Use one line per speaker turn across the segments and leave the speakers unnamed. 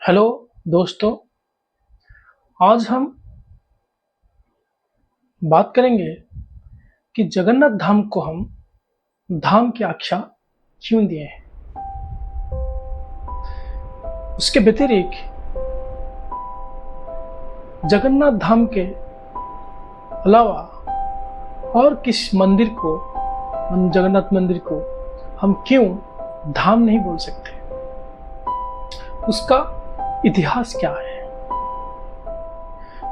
Hello दोस्तों, आज हम बात करेंगे कि जगन्नाथ धाम को हम धाम की आख्या क्यों दिए हैं। उसके व्यतिरिक्त जगन्नाथ धाम के अलावा और किस मंदिर को, जगन्नाथ मंदिर को हम क्यों धाम नहीं बोल सकते, उसका इतिहास क्या है।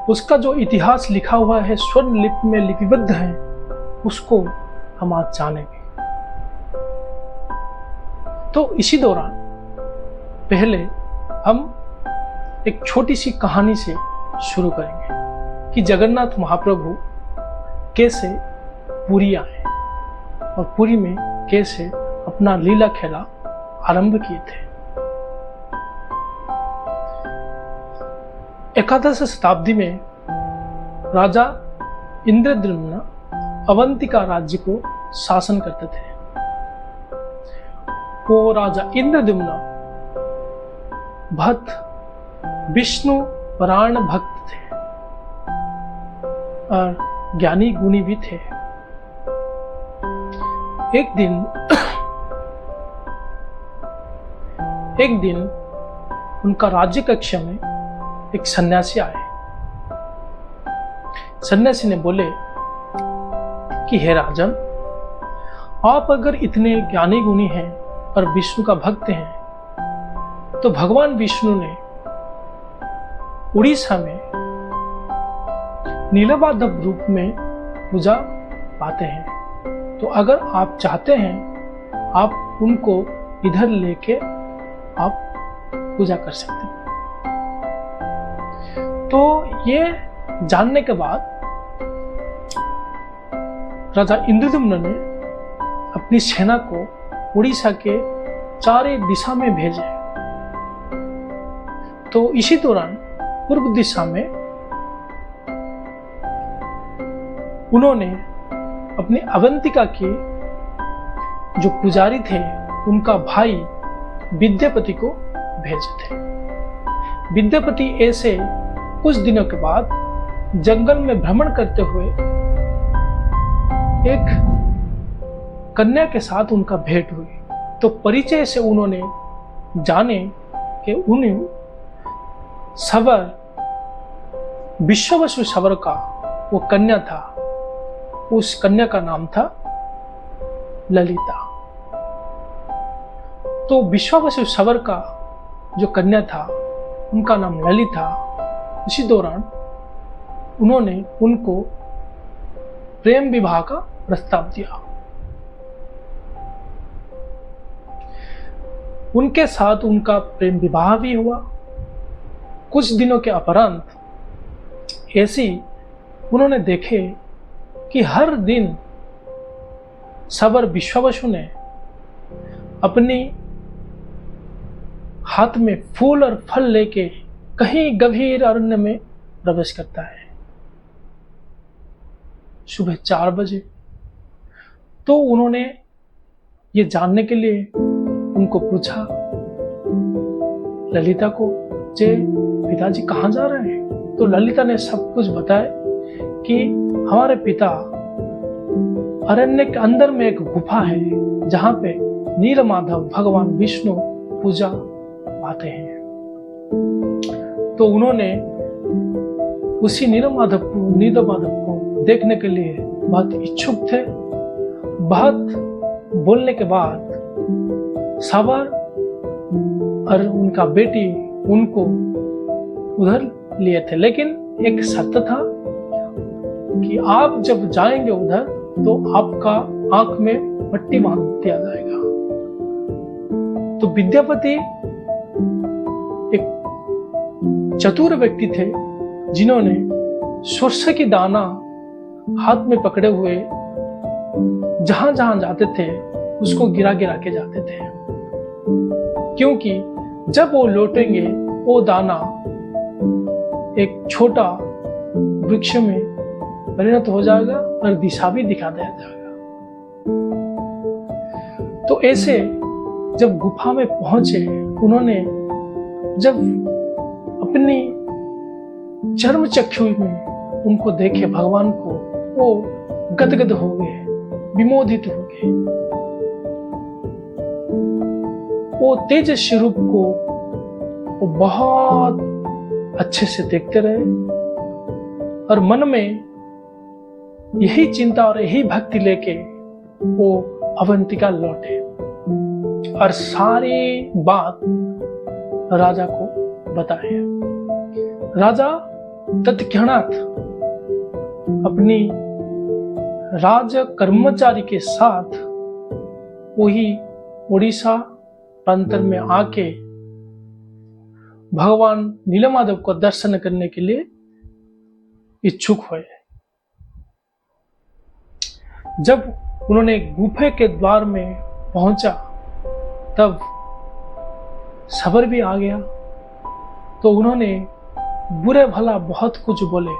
उसका जो इतिहास लिखा हुआ है, स्वर्ण लिपि में लिपिबद्ध है, उसको हम आज जानेंगे। तो इसी दौरान पहले हम एक छोटी सी कहानी से शुरू करेंगे कि जगन्नाथ महाप्रभु कैसे पुरी आए और पुरी में कैसे अपना लीला खेला आरंभ किए थे। एकादश शताब्दी में राजा इंद्रद्युम्न अवंतिका राज्य को शासन करते थे। वो राजा इंद्रद्युम्न भक्त विष्णु पुराण भक्त थे और ज्ञानी गुणी भी थे। एक दिन उनका राज्य कक्ष में एक सन्यासी आए। सन्यासी ने बोले कि हे राजन, आप अगर इतने ज्ञानी गुणी हैं और विष्णु का भक्त हैं, तो भगवान विष्णु ने उड़ीसा में नीलमाधव रूप में पूजा पाते हैं। तो अगर आप चाहते हैं, आप उनको इधर लेके आप पूजा कर सकते हैं। तो ये जानने के बाद राजा इंद्रद्युम्न ने अपनी सेना को उड़ीसा के चारों दिशा में भेजे। तो इसी दौरान पूर्व दिशा में उन्होंने अपने अवंतिका के जो पुजारी थे, उनका भाई विद्यापति को भेजे थे। विद्यापति ऐसे कुछ दिनों के बाद जंगल में भ्रमण करते हुए एक कन्या के साथ उनका भेंट हुई। तो परिचय से उन्होंने जाने कि उन्हें सवर, विश्वावसु सवर का वो कन्या था। उस कन्या का नाम था ललिता। तो विश्वावसु सवर का जो कन्या था, उनका नाम ललिता। इसी दौरान उन्होंने उनको प्रेम विवाह का प्रस्ताव दिया। उनके साथ उनका प्रेम विवाह भी हुआ। कुछ दिनों के उपरांत ऐसी उन्होंने देखे कि हर दिन सवर विश्वावसु ने अपनी हाथ में फूल और फल लेके कहीं गंभीर अरण्य में प्रवेश करता है। सुबह 4 बजे तो उन्होंने ये जानने के लिए उनको पूछा, ललिता को, जे पिताजी कहाँ जा रहे हैं? तो ललिता ने सब कुछ बताया कि हमारे पिता अरण्य के अंदर में एक गुफा है, जहां पे नीलमाधव भगवान विष्णु पूजा पाते हैं। तो उन्होंने उसी नीलमाधव को देखने के लिए बहुत इच्छुक थे। बहुत बोलने के बाद सवर और उनका बेटी उनको उधर लिए थे, लेकिन एक शर्त था कि आप जब जाएंगे उधर तो आपका आंख में पट्टी बांध दिया जाएगा। तो विद्यापति एक चतुर व्यक्ति थे, जिन्होंने सरसों की दाना हाथ में पकड़े हुए जहां जहां जाते थे उसको गिरा गिरा के जाते थे, क्योंकि जब वो लौटेंगे वो दाना एक छोटा वृक्ष में परिणत हो जाएगा और दिशा भी दिखा दिया जाएगा। तो ऐसे जब गुफा में पहुंचे, उन्होंने जब अपनी चर्म चक्षु में उनको देखे भगवान को, वो गदगद हो गए, विमोदित हो गए। वो तेजस्वी रूप को वो बहुत अच्छे से देखते रहे और मन में यही चिंता और यही भक्ति लेके वो अवंतिका लौटे और सारी बात राजा को बताए। राजा तत्क्षणात अपनी राज कर्मचारी के साथ वही उड़ीसा प्रांत में आके भगवान नीलमाधव को दर्शन करने के लिए इच्छुक हुए। जब उन्होंने गुफा के द्वार में पहुंचा तब सबर भी आ गया, तो उन्होंने बुरे भला बहुत कुछ बोले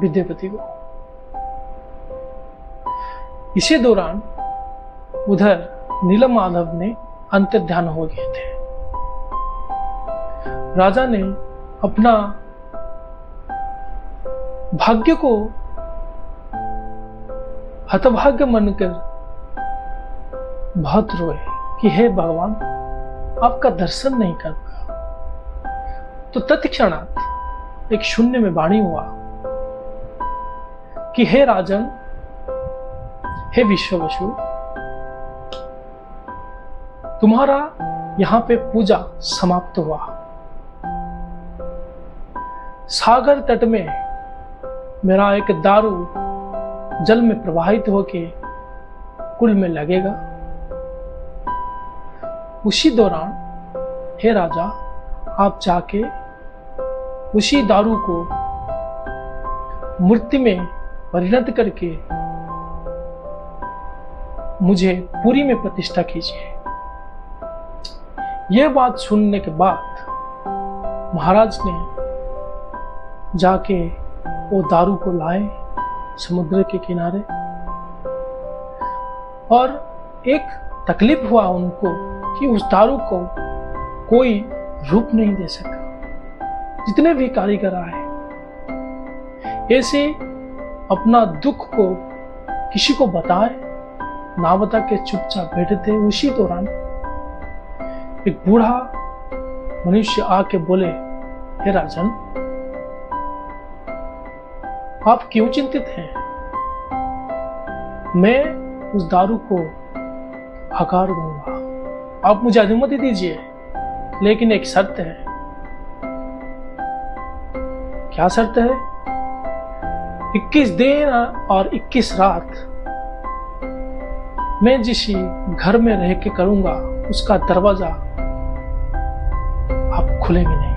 विद्यापति को। इसी दौरान उधर नीलमाधव ने अंतर्ध्यान हो गए थे। राजा ने अपना भाग्य को हतभाग्य मानकर बहुत रोए कि हे भगवान, आपका दर्शन नहीं कर पाया। तो तत्क्षणात एक शून्य में वाणी हुआ कि हे राजन, हे विश्ववसु, तुम्हारा यहां पे पूजा समाप्त हुआ। सागर तट में मेरा एक दारू जल में प्रवाहित होके कुल में लगेगा। उसी दौरान हे राजा, आप जाके उसी दारू को मूर्ति में परिणत करके मुझे पुरी में प्रतिष्ठा कीजिए। यह बात सुनने के बाद महाराज ने जाके वो दारू को लाए समुद्र के किनारे, और एक तकलीफ हुआ उनको कि उस दारू को कोई रूप नहीं दे सका। जितने भी कारीगर आए ऐसे अपना दुख को किसी को बताए ना बता के चुपचाप बैठे थे। उसी दौरान एक बूढ़ा मनुष्य आके बोले, हे राजन, आप क्यों चिंतित हैं? मैं उस दारू को आकार दूंगा, आप मुझे अनुमति दीजिए, लेकिन एक शर्त है। क्या शर्त है? 21 दिन और 21 रात मैं जिस घर में रह के करूंगा उसका दरवाजा आप खुलेंगे नहीं।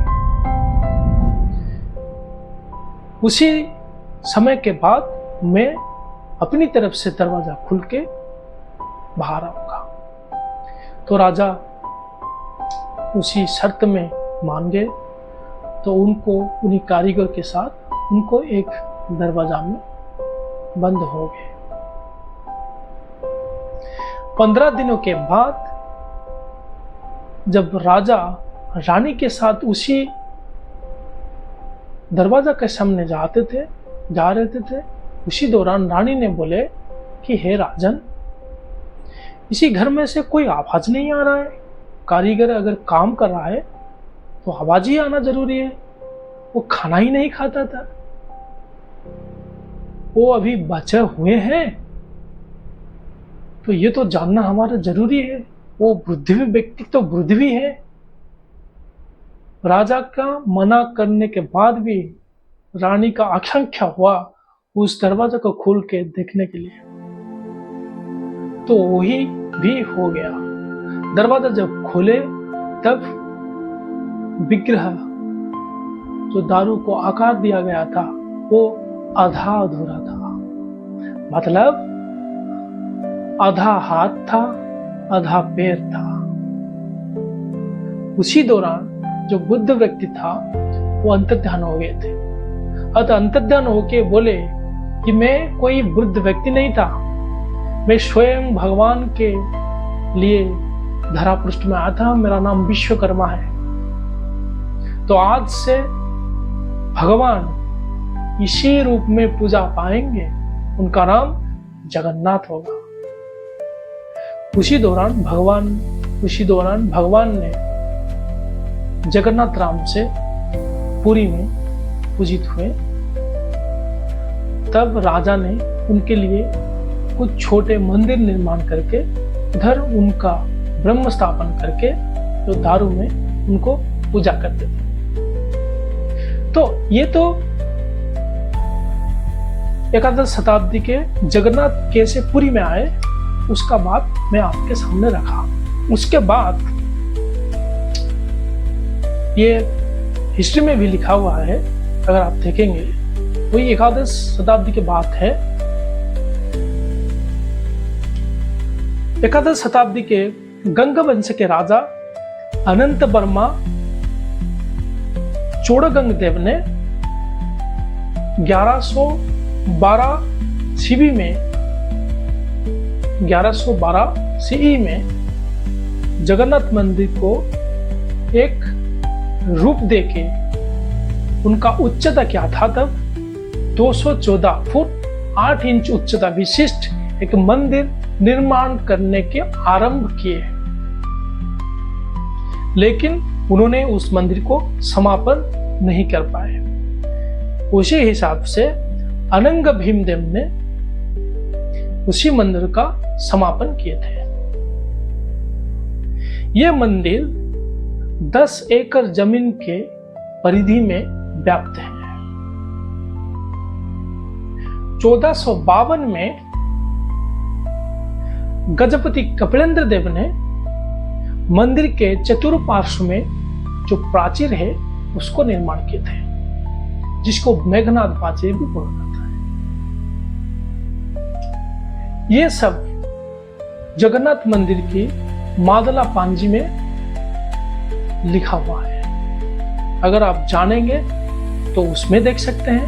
उसी समय के बाद मैं अपनी तरफ से दरवाजा खुल के बाहर आऊंगा। तो राजा उसी शर्त में मान गए। तो उनको उन्हीं कारीगर के साथ उनको एक दरवाजा में बंद हो गए। 15 दिनों के बाद जब राजा रानी के साथ उसी दरवाजा के सामने जा रहे थे, उसी दौरान रानी ने बोले कि हे राजन, इसी घर में से कोई आवाज नहीं आ रहा है। कारीगर अगर काम कर रहा है तो आवाज ही आना जरूरी है। वो खाना ही नहीं खाता था, वो अभी बचे हुए हैं, तो ये तो जानना हमारा जरूरी है। वो वृद्ध व्यक्ति तो वृद्ध भी है। राजा का मना करने के बाद भी रानी का आकांक्षा हुआ उस दरवाजा को खोल के देखने के लिए, तो वही भी हो गया। दरवाजा जब खोले तब विग्रह जो दारू को आकार दिया गया था वो आधा अधूरा था। मतलब आधा हाथ था, आधा पैर था। उसी दौरान जो बुद्ध व्यक्ति था वो अंतर्ध्यान हो गए थे। अतः अंतर्ध्यान होके बोले कि मैं कोई वृद्ध व्यक्ति नहीं था, मैं स्वयं भगवान के लिए धरा पृष्ठ में आया था। मेरा नाम विश्वकर्मा है तो आज से भगवान इसी रूप में पूजा पाएंगे, उनका नाम जगन्नाथ होगा। उसी दौरान भगवान ने जगन्नाथ राम से पुरी में पूजित हुए। तब राजा ने उनके लिए कुछ छोटे मंदिर निर्माण करके उधर उनका ब्रह्म स्थापन करके जो दारू में उनको पूजा करते थे। तो ये तो एकादश शताब्दी के जगन्नाथ कैसे पुरी में आए उसका बात मैं आपके सामने रखा। उसके बाद ये हिस्ट्री में भी लिखा हुआ है, अगर आप देखेंगे वही एकादश शताब्दी की बात है। एकादश शताब्दी के गंग वंश के राजा अनंत वर्मा चोड़गंग देव ने 1112 सीई में जगन्नाथ मंदिर को एक रूप देके, उनका उच्चता क्या था तब 214 फुट 8 इंच उच्चता विशिष्ट एक मंदिर निर्माण करने के आरंभ किए। लेकिन उन्होंने उस मंदिर को समापन नहीं कर पाए। उसी हिसाब से अनंग भीमदेव ने उसी मंदिर का समापन किए थे। यह मंदिर 10 एकड़ जमीन के परिधि में व्याप्त है। 1452 में गजपति कपिलेंद्र देव ने मंदिर के चतुर्पार्श्व में जो प्राचीर है उसको निर्माण किए थे, जिसको मेघनाथ प्राचीर भी बोला जाता है। ये सब जगन्नाथ मंदिर की मादला पांजी में लिखा हुआ है। अगर आप जानेंगे तो उसमें देख सकते हैं,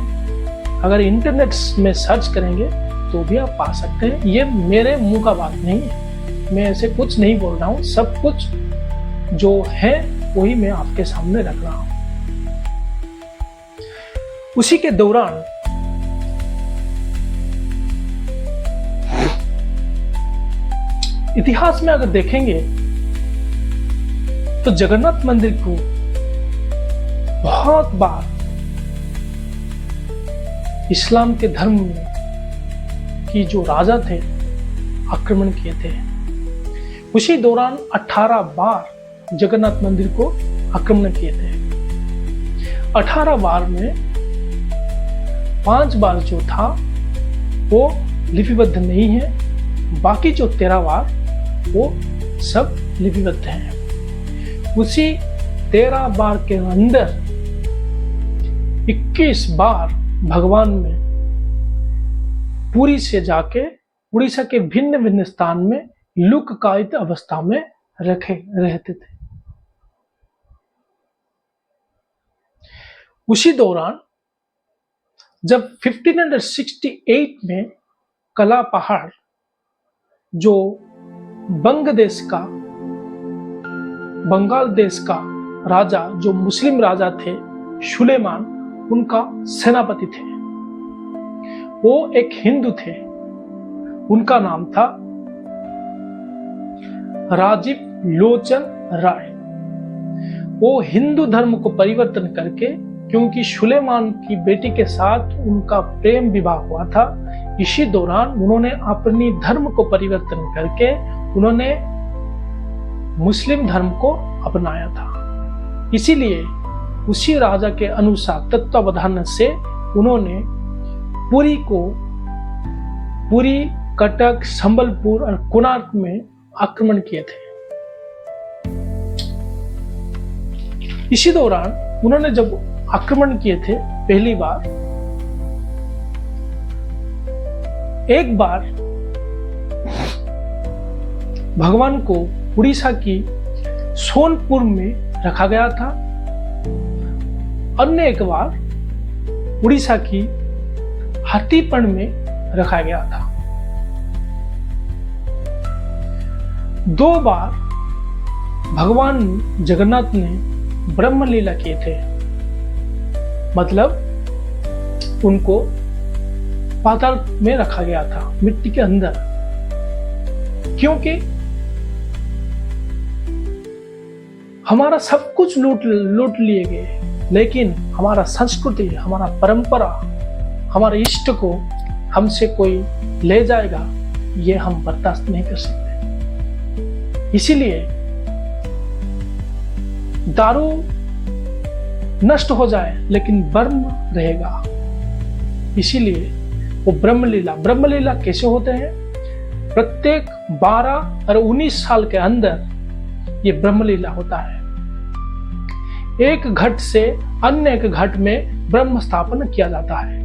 अगर इंटरनेट में सर्च करेंगे तो भी आप पा सकते हैं। ये मेरे मुंह का बात नहीं है, मैं ऐसे कुछ नहीं बोल रहा हूं, सब कुछ जो है वही मैं आपके सामने रख रहा हूं। उसी के दौरान इतिहास में अगर देखेंगे तो जगन्नाथ मंदिर को बहुत बार इस्लाम के धर्म में की जो राजा थे आक्रमण किए थे। उसी दौरान 18 बार जगन्नाथ मंदिर को आक्रमण किए थे। 18 बार में 5 बार जो था वो लिपिबद्ध नहीं है, बाकी जो 13 बार वो सब लिपिबद्ध हैं। उसी 13 बार के अंदर 21 बार भगवान में पुरी से जाके उड़ीसा के भिन्न भिन्न स्थान में लुककायित अवस्था में रहते थे। उसी दौरान जब 1568 में कला पहाड़ जो बंगाल देश का राजा जो मुस्लिम राजा थे सुलेमान, उनका सेनापति थे। वो एक हिंदू थे, उनका नाम था राजीव लोचन राय। वो हिंदू धर्म को परिवर्तन करके, क्योंकि सुलेमान की बेटी के साथ उनका प्रेम विवाह हुआ था, इसी दौरान उन्होंने अपनी धर्म को परिवर्तन करके उन्होंने मुस्लिम धर्म को अपनाया था। इसीलिए उसी राजा के अनुसार तत्वावधान से उन्होंने पुरी, कटक, संबलपुर और कोणार्क में आक्रमण किए थे। इसी दौरान उन्होंने जब आक्रमण किए थे पहली बार, एक बार भगवान को उड़ीसा की सोनपुर में रखा गया था, अन्य एक बार उड़ीसा की हाथीपण में रखा गया था। 2 बार भगवान जगन्नाथ ने ब्रह्म लीला किए थे, मतलब उनको पाताल में रखा गया था, मिट्टी के अंदर, क्योंकि हमारा सब कुछ लूट लिए गए, लेकिन हमारा संस्कृति, हमारा परंपरा, हमारे इष्ट को हमसे कोई ले जाएगा, ये हम बर्दाश्त नहीं कर सकते। इसीलिए दारू नष्ट हो जाए लेकिन ब्रह्म रहेगा। इसीलिए वो ब्रह्मलीला कैसे होते हैं? प्रत्येक 12 और 19 साल के अंदर ये ब्रह्मलीला होता है। एक घट से अन्य एक घट में ब्रह्म स्थापन किया जाता है।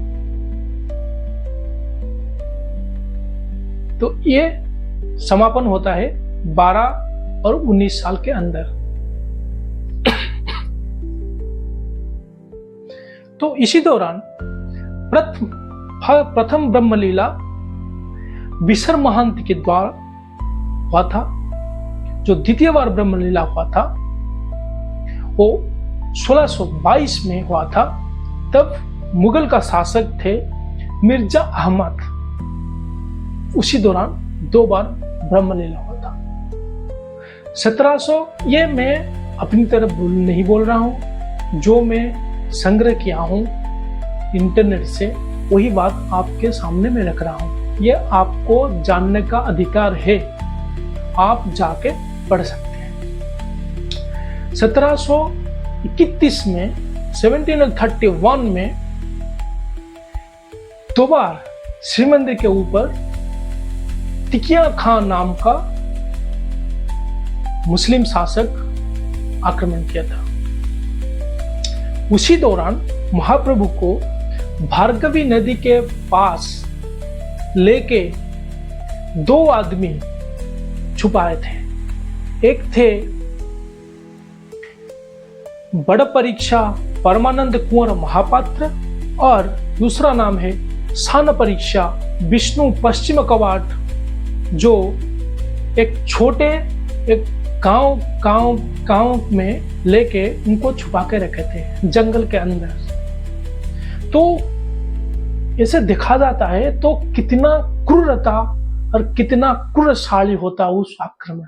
तो ये समापन होता है 12 और 19 साल के अंदर। तो इसी दौरान प्रथम ब्रह्मलीला विसर महंत के द्वारा हुआ था। जो द्वितीय बार ब्रह्मलीला हुआ था वो 1622 में हुआ था। तब मुगल का शासक थे मिर्जा अहमद। उसी दौरान 2 बार ब्रह्मलीला हुआ था। 1700, ये मैं अपनी तरफ नहीं बोल रहा हूं, जो मैं संग्रह किया हूं इंटरनेट से, वही बात आपके सामने में रख रहा हूं। यह आपको जानने का अधिकार है, आप जाके पढ़ सकते हैं। 1731 में 1731 में 2 बार श्री मंदिर के ऊपर तिकिया खान नाम का मुस्लिम शासक आक्रमण किया था। उसी दौरान महाप्रभु को भार्गवी नदी के पास लेके 2 आदमी छुपाए थे। एक थे बड़ परीक्षा परमानंद कुंवर महापात्र और दूसरा नाम है सान परीक्षा विष्णु पश्चिम कवाट, जो एक छोटे एक गांव में लेके उनको छुपा के रखे थे जंगल के अंदर। तो ऐसे देखा जाता है तो कितना क्रूरता और कितना क्रूरशाली होता उस आक्रमण।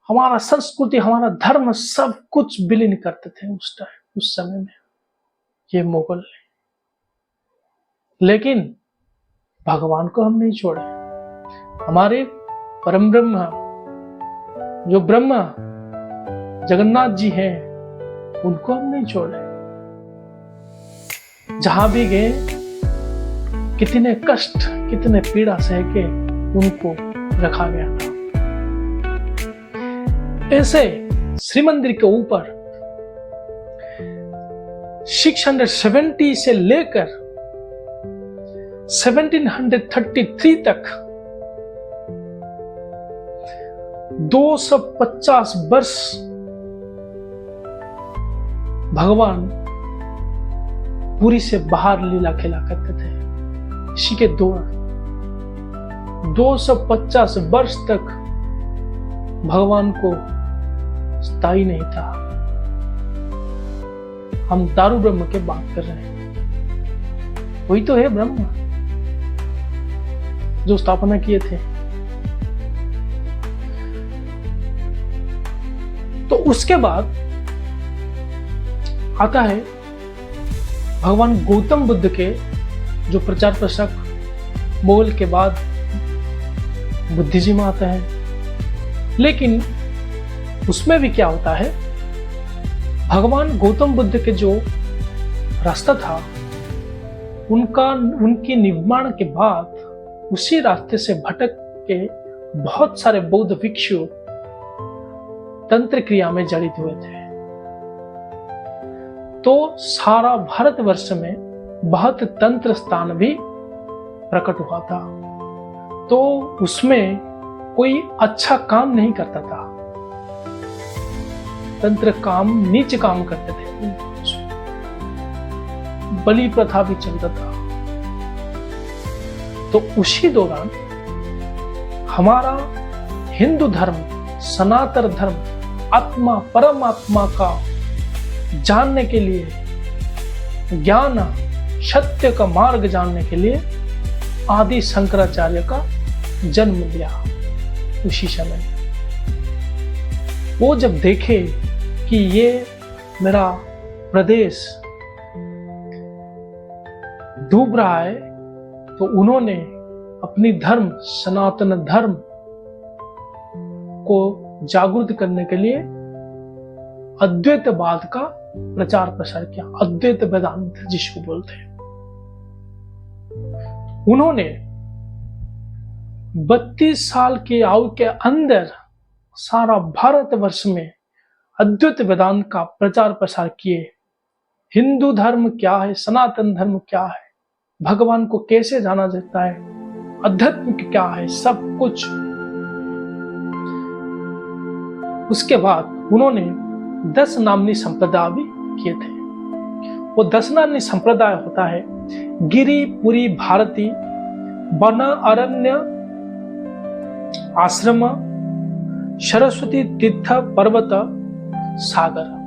हमारा संस्कृति, हमारा धर्म सब कुछ विलीन करते थे उस समय में ये मुगल। लेकिन भगवान को हम नहीं छोड़े। हमारे परम ब्रह्म, जो ब्रह्मा जगन्नाथ जी हैं, उनको हम नहीं छोड़े। जहां भी गए कितने कष्ट, कितने पीड़ा सह के उनको रखा गया था। ऐसे श्री मंदिर के ऊपर 670 से लेकर 1733 तक 250 वर्ष भगवान पुरी से बाहर लीला खेला करते थे। इसी के दौरान 250 वर्ष तक भगवान को स्थायी नहीं था। हम दारू ब्रह्म के बात कर रहे हैं, वही तो है ब्रह्म जो स्थापना किए थे। तो उसके बाद आता है भगवान गौतम बुद्ध के जो प्रचार प्रसारक मुगल के बाद बुद्धिज्म आता है। लेकिन उसमें भी क्या होता है, भगवान गौतम बुद्ध के जो रास्ता था उनके निर्माण के बाद उसी रास्ते से भटक के बहुत सारे बौद्ध भिक्षु तंत्र क्रिया में जड़ित हुए थे। तो सारा भारतवर्ष में बहुत तंत्र स्थान भी प्रकट हुआ था। तो उसमें कोई अच्छा काम नहीं करता था, तंत्र काम, नीच काम करते थे। बलि प्रथा भी चलता था। तो उसी दौरान हमारा हिंदू धर्म, सनातन धर्म आत्मा परमात्मा का जानने के लिए, ज्ञान सत्य का मार्ग जानने के लिए आदि शंकराचार्य का जन्म लिया। उसी समय वो जब देखे कि ये मेरा प्रदेश डूब रहा है, तो उन्होंने अपनी धर्म, सनातन धर्म को जागृत करने के लिए अद्वैतवाद का प्रचार प्रसार किया। अद्वैत वेदांत जिसको बोलते हैं। उन्होंने 32 साल की आयु के अंदर सारा भारतवर्ष में अद्वैत वेदांत का प्रचार प्रसार किए। हिंदू धर्म क्या है, सनातन धर्म क्या है, भगवान को कैसे जाना जाता है, अध्यात्म क्या है, सब कुछ। उसके बाद उन्होंने 10 नामनी संप्रदाय भी किए थे। वो 10 नामनी संप्रदाय होता है गिरि, पुरी, भारती, वन, अरण्य, आश्रम, सरस्वती, तीर्थ, पर्वत, सागर।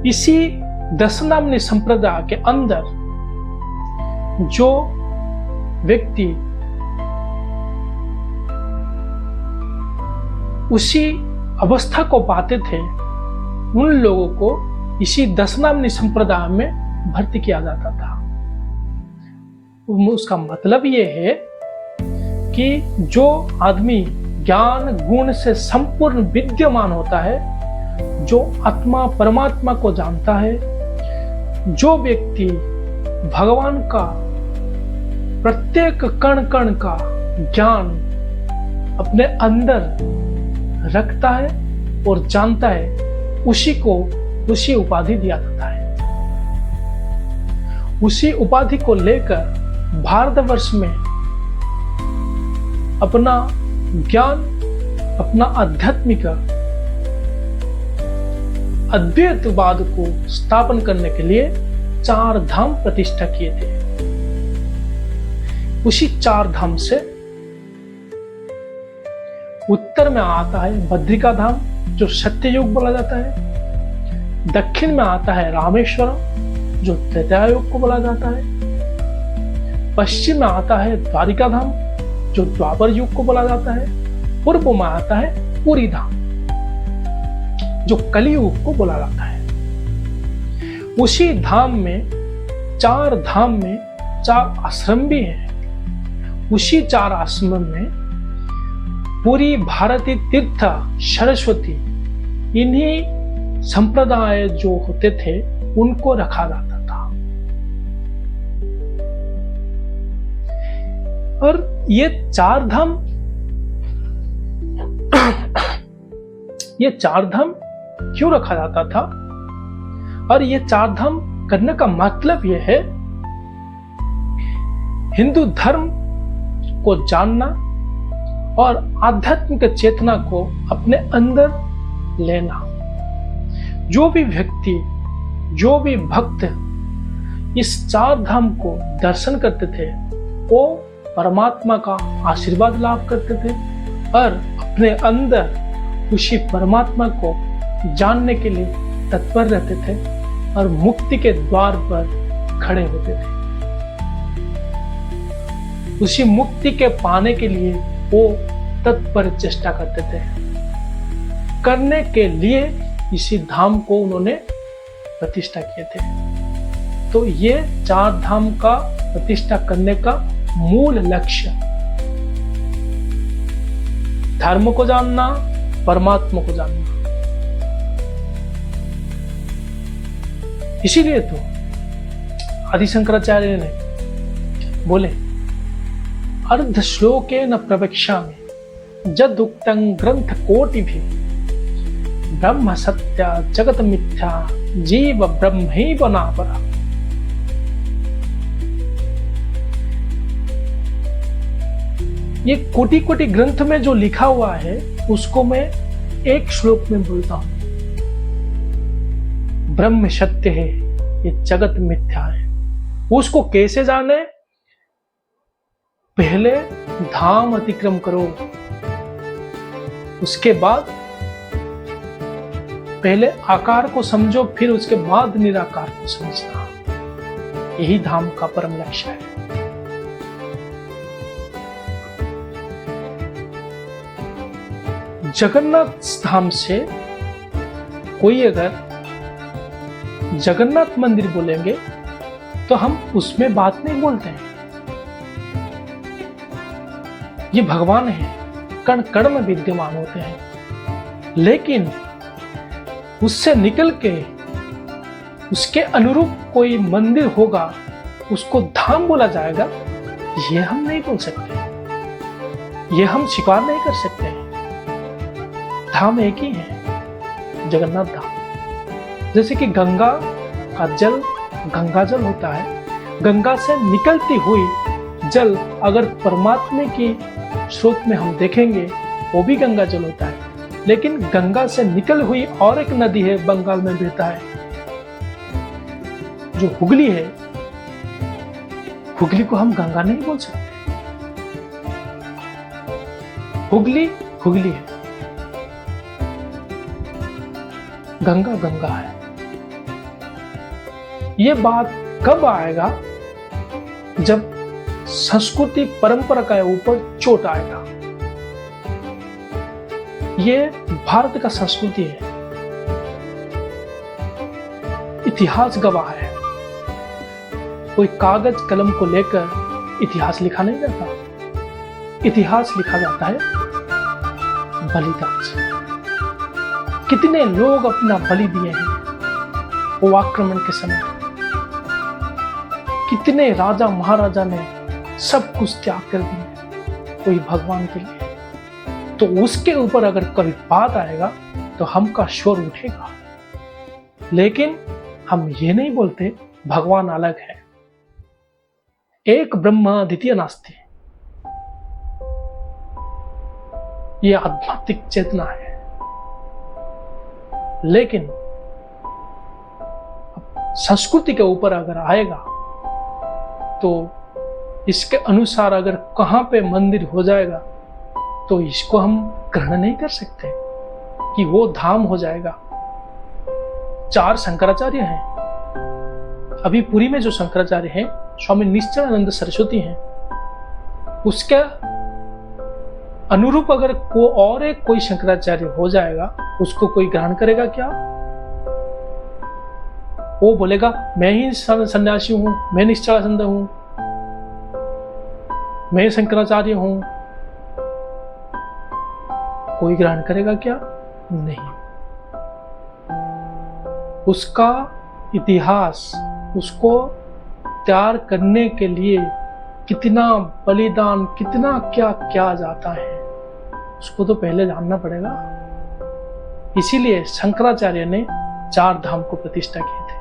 इसी 10 नामनी संप्रदाय के अंदर जो व्यक्ति उसी अवस्था को पाते थे, उन लोगों को इसी 10 नामनी संप्रदाय में भर्ती किया जाता था। उसका मतलब ये है कि जो आदमी ज्ञान गुण से संपूर्ण विद्यमान होता है, जो आत्मा परमात्मा को जानता है, जो व्यक्ति भगवान का प्रत्येक कण कण का ज्ञान अपने अंदर रखता है और जानता है, उसी को उसी उपाधि दिया जाता है। उसी उपाधि को लेकर भारतवर्ष में अपना ज्ञान, अपना आध्यात्मिक अद्वैतवाद को स्थापन करने के लिए 4 धाम प्रतिष्ठा किए थे। उसी 4 धाम से उत्तर में आता है बद्रिका धाम, जो सत्ययुग बोला जाता है। दक्षिण में आता है रामेश्वरम, जो त्रेता युग को बोला जाता है। पश्चिम में आता है द्वारिका धाम, जो द्वापर युग को बोला जाता है। पूर्व में आता है पुरी धाम, जो कलियुग को बोला जाता है। उसी धाम में 4 धाम में 4 आश्रम भी हैं। उसी 4 आश्रम में पूरी, भारती, तीर्थ, सरस्वती, इन्हीं संप्रदाय जो होते थे उनको रखा जाता था। और ये 4 धाम क्यों रखा जाता था, और ये 4 धाम करने का मतलब यह है हिंदू धर्म को जानना और आध्यात्मिक चेतना को अपने अंदर लेना। जो भी व्यक्ति, जो भी भक्त इस 4 धाम को दर्शन करते थे, वो परमात्मा का आशीर्वाद लाभ करते थे और अपने अंदर उसी परमात्मा को जानने के लिए तत्पर रहते थे और मुक्ति के द्वार पर खड़े होते थे। उसी मुक्ति के पाने के लिए वो तत्पर चेष्टा करते थे। करने के लिए इसी धाम को उन्होंने प्रतिष्ठा किए थे। तो ये 4 धाम का प्रतिष्ठा करने का मूल लक्ष्य धर्म को जानना, परमात्मा को जानना। इसीलिए तो आदि शंकराचार्य ने बोले, अर्ध श्लोके न प्रवक्ष्यामि जदुक्तं ग्रंथ कोटि भी ब्रह्म सत्य जगत मिथ्या जीव ब्रह्मैव नापरः। ये कोटि कोटि ग्रंथ में जो लिखा हुआ है उसको मैं एक श्लोक में बोलता हूं। ब्रह्म सत्य है, ये जगत मिथ्या है। उसको कैसे जाने? पहले धाम अतिक्रम करो, उसके बाद पहले आकार को समझो, फिर उसके बाद निराकार को समझना। यही धाम का परम लक्ष्य है। जगन्नाथ धाम से कोई अगर जगन्नाथ मंदिर बोलेंगे तो हम उसमें बात नहीं बोलते हैं। ये भगवान है, कण कण में विद्यमान होते हैं, लेकिन उससे निकल के उसके अनुरूप कोई मंदिर होगा, उसको धाम बोला जाएगा, ये हम नहीं बोल सकते, ये हम स्वीकार नहीं कर सकते। धाम एक ही है, जगन्नाथ धाम। जैसे कि गंगा का जल गंगा जल होता है, गंगा से निकलती हुई जल अगर परमात्मा की स्रोत में हम देखेंगे वो भी गंगा जल होता है। लेकिन गंगा से निकल हुई और एक नदी है, बंगाल में बहता है, जो हुगली है, हुगली को हम गंगा नहीं बोल सकते। हुगली हुगली है, गंगा गंगा है। ये बात कब आएगा? जब संस्कृति परंपरा के ऊपर चोट आएगा। ये भारत का संस्कृति है, इतिहास गवाह है। कोई कागज कलम को लेकर इतिहास लिखा नहीं जाता, इतिहास लिखा जाता है बलिदान से। कितने लोग अपना बलि दिए हैं वो आक्रमण के समय, कितने राजा महाराजा ने सब कुछ त्याग कर दिए कोई भगवान के लिए। तो उसके ऊपर अगर कभी बात आएगा तो हमका शोर उठेगा। लेकिन हम ये नहीं बोलते भगवान अलग है, एक ब्रह्म द्वितीय नास्ति। ये आध्यात्मिक चेतना है। लेकिन संस्कृति के ऊपर अगर आएगा तो इसके अनुसार अगर कहां पे मंदिर हो जाएगा तो इसको हम ग्रहण नहीं कर सकते कि वो धाम हो जाएगा। 4 शंकराचार्य हैं। अभी पुरी में जो शंकराचार्य हैं स्वामी निश्चलानंद सरस्वती हैं, उसके अनुरूप अगर कोई शंकराचार्य हो जाएगा, उसको कोई ग्रहण करेगा क्या? वो बोलेगा मैं ही सन्यासी हूं, मैं निश्चलानंद हूं, मैं शंकराचार्य हूं। कोई ग्रहण करेगा क्या? नहीं। उसका इतिहास, उसको तैयार करने के लिए कितना बलिदान, कितना क्या किया जाता है, उसको तो पहले जानना पड़ेगा। इसीलिए शंकराचार्य ने 4 धाम को प्रतिष्ठा किए थे।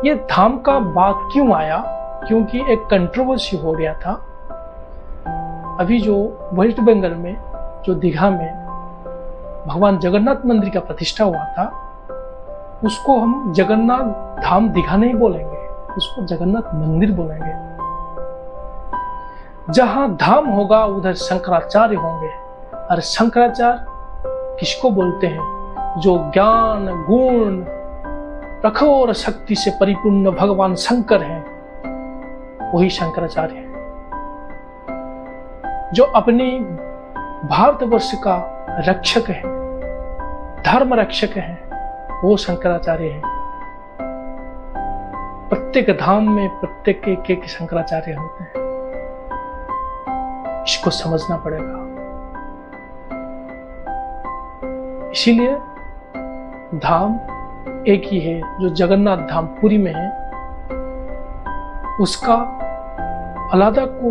ये धाम का बात क्यों आया? क्योंकि एक कंट्रोवर्सी हो गया था। अभी जो वेस्ट बंगाल में जो दीघा में भगवान जगन्नाथ मंदिर का प्रतिष्ठा हुआ था, उसको हम जगन्नाथ धाम दीघा नहीं बोलेंगे, उसको जगन्नाथ मंदिर बोलेंगे। जहां धाम होगा उधर शंकराचार्य होंगे। और शंकराचार्य किसको बोलते हैं? जो ज्ञान गुण प्रखर शक्ति से परिपूर्ण भगवान शंकर हैं, वही शंकराचार्य है। जो अपनी भारतवर्ष का रक्षक है, धर्म रक्षक है, वो शंकराचार्य है। प्रत्येक धाम में प्रत्येक एक शंकराचार्य होते हैं। इसको समझना पड़ेगा। इसीलिए धाम एक ही है, जो जगन्नाथ धाम पुरी में है। उसका अलग को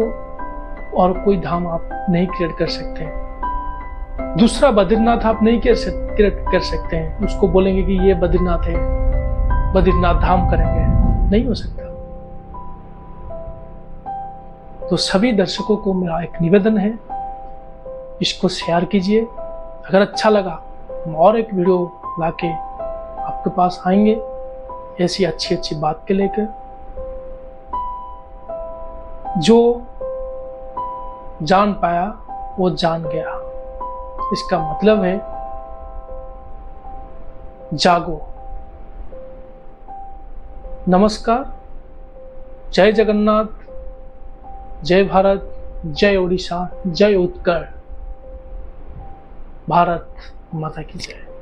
और कोई धाम आप नहीं क्रिएट कर सकते हैं। दूसरा बद्रीनाथ आप नहीं क्रिएट कर सकते हैं। उसको बोलेंगे कि ये बद्रीनाथ है, बद्रीनाथ धाम करेंगे, नहीं हो सकता। तो सभी दर्शकों को मेरा एक निवेदन है, इसको शेयर कीजिए। अगर अच्छा लगा हम और एक वीडियो लाके आपके पास आएंगे ऐसी अच्छी अच्छी बात के लेकर। जो जान पाया वो जान गया। इसका मतलब है जागो। नमस्कार, जय जगन्नाथ, जय भारत, जय उड़ीसा, जय उत्कल, भारत माता की जय।